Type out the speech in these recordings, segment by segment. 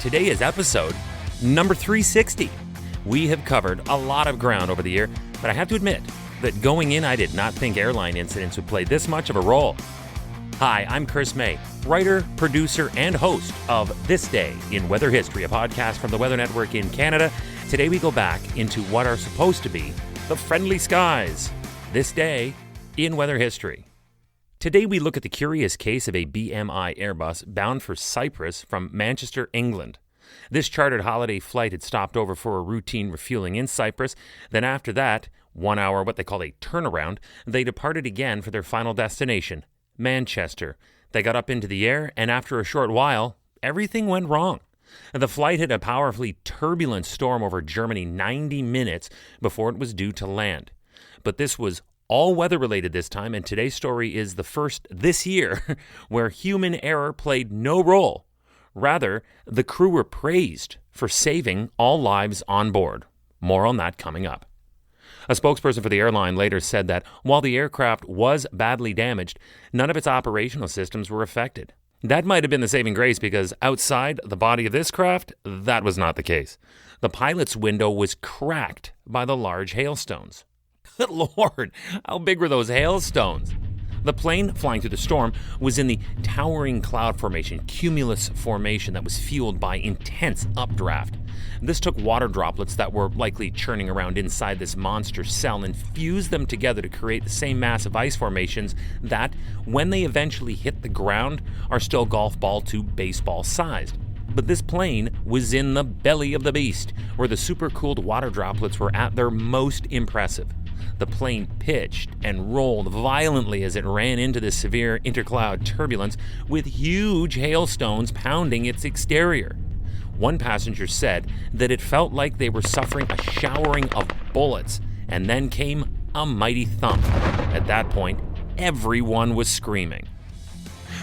today is episode number 360. We have covered a lot of ground over the year, but I have to admit that going in, I did not think airline incidents would play this much of a role. Hi, I'm Chris May, writer, producer, and host of This Day in Weather History, a podcast from the Weather Network in Canada. Today we go back into what are supposed to be the friendly skies. This Day in Weather History. Today we look at the curious case of a BMI Airbus bound for Cyprus from Manchester, England. This chartered holiday flight had stopped over for a routine refueling in Cyprus. Then after that, 1 hour, what they call a turnaround, they departed again for their final destination, Manchester. They got up into the air, and after a short while, everything went wrong. The flight hit a powerfully turbulent storm over Germany 90 minutes before it was due to land. But this was all weather-related this time, and today's story is the first this year where human error played no role. Rather, the crew were praised for saving all lives on board. More on that coming up. A spokesperson for the airline later said that while the aircraft was badly damaged, none of its operational systems were affected. That might have been the saving grace because outside the body of this craft, that was not the case. The pilot's window was cracked by the large hailstones. Good Lord, how big were those hailstones? The plane flying through the storm was in the towering cloud formation, cumulus formation that was fueled by intense updraft. This took water droplets that were likely churning around inside this monster cell and fused them together to create the same massive ice formations that, when they eventually hit the ground, are still golf ball to baseball sized. But this plane was in the belly of the beast, where the supercooled water droplets were at their most impressive. The plane pitched and rolled violently as it ran into the severe intercloud turbulence, with huge hailstones pounding its exterior. One passenger said that it felt like they were suffering a showering of bullets, and then came a mighty thump. At that point, everyone was screaming.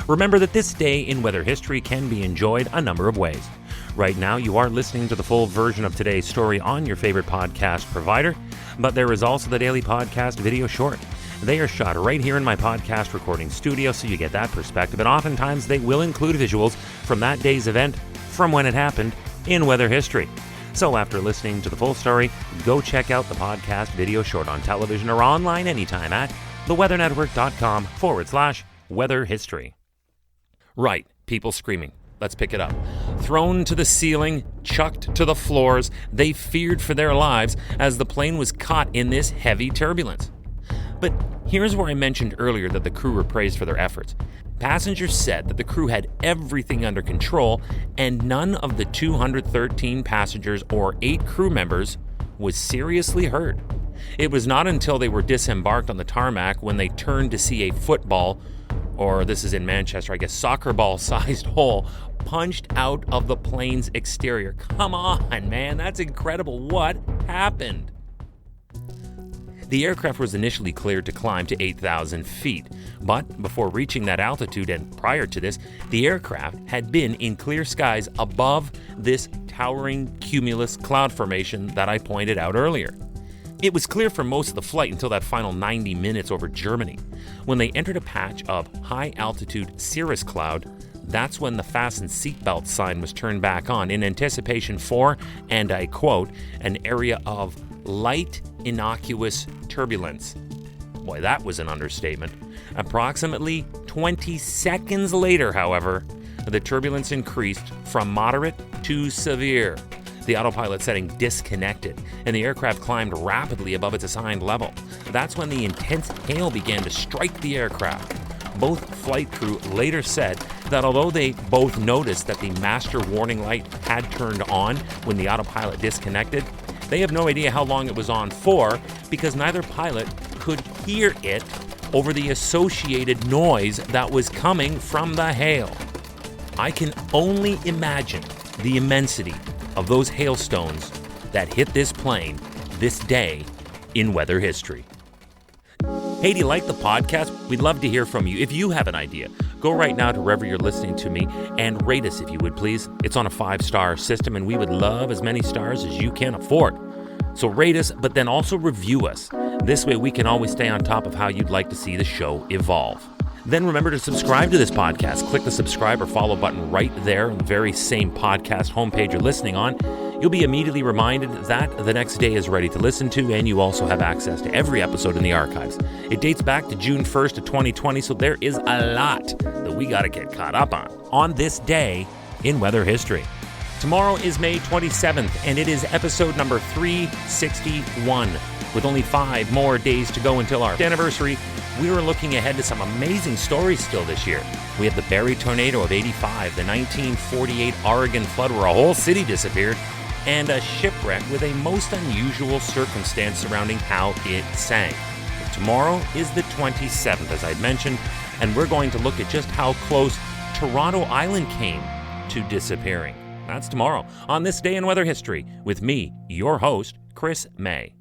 Remember that This Day in Weather History can be enjoyed a number of ways. Right now, you are listening to the full version of today's story on your favorite podcast provider, but there is also the daily podcast video short. They are shot right here in my podcast recording studio, so you get that perspective, and oftentimes they will include visuals from that day's event, from when it happened in weather history. So after listening to the full story, go check out the podcast video short on television or online anytime at theweathernetwork.com/weather history. Right, people screaming. Let's pick it up. Thrown to the ceiling, chucked to the floors, they feared for their lives as the plane was caught in this heavy turbulence. But here's where I mentioned earlier that the crew were praised for their efforts. Passengers said that the crew had everything under control, and none of the 213 passengers or 8 crew members was seriously hurt. It was not until they were disembarked on the tarmac when they turned to see a football, or this is in Manchester, I guess soccer ball-sized hole, punched out of the plane's exterior. Come on, man, that's incredible. What happened? The aircraft was initially cleared to climb to 8,000 feet, but before reaching that altitude and prior to this, the aircraft had been in clear skies above this towering cumulus cloud formation that I pointed out earlier. It was clear for most of the flight until that final 90 minutes over Germany. When they entered a patch of high-altitude cirrus cloud, that's when the fasten seatbelt sign was turned back on in anticipation for, and I quote, an area of light, innocuous turbulence. Boy, that was an understatement. Approximately 20 seconds later, however, the turbulence increased from moderate to severe. The autopilot setting disconnected, and the aircraft climbed rapidly above its assigned level. That's when the intense hail began to strike the aircraft. Both flight crew later said that although they both noticed that the master warning light had turned on when the autopilot disconnected, they have no idea how long it was on for because neither pilot could hear it over the associated noise that was coming from the hail. I can only imagine the immensity of those hailstones that hit this plane this day in weather history. Hey, do you like the podcast? We'd love to hear from you. If you have an idea, go right now to wherever you're listening to me and rate us if you would, please. It's on a 5-star system, and we would love as many stars as you can afford. So rate us, but then also review us. This way we can always stay on top of how you'd like to see the show evolve. then remember to subscribe to this podcast. Click the subscribe or follow button right there on the very same podcast homepage you're listening on. You'll be immediately reminded that the next day is ready to listen to, and you also have access to every episode in the archives. It dates back to June 1st of 2020, so there is a lot that we got to get caught up on this day in weather history. Tomorrow is May 27th, and it is episode number 361. With only 5 more days to go until our anniversary, we were looking ahead to some amazing stories still this year. We have the Barrie tornado of '85, the 1948 Oregon flood where a whole city disappeared, and a shipwreck with a most unusual circumstance surrounding how it sank. But tomorrow is the 27th, as I'd mentioned, and we're going to look at just how close Toronto Island came to disappearing. That's tomorrow on This Day in Weather History with me, your host, Chris May.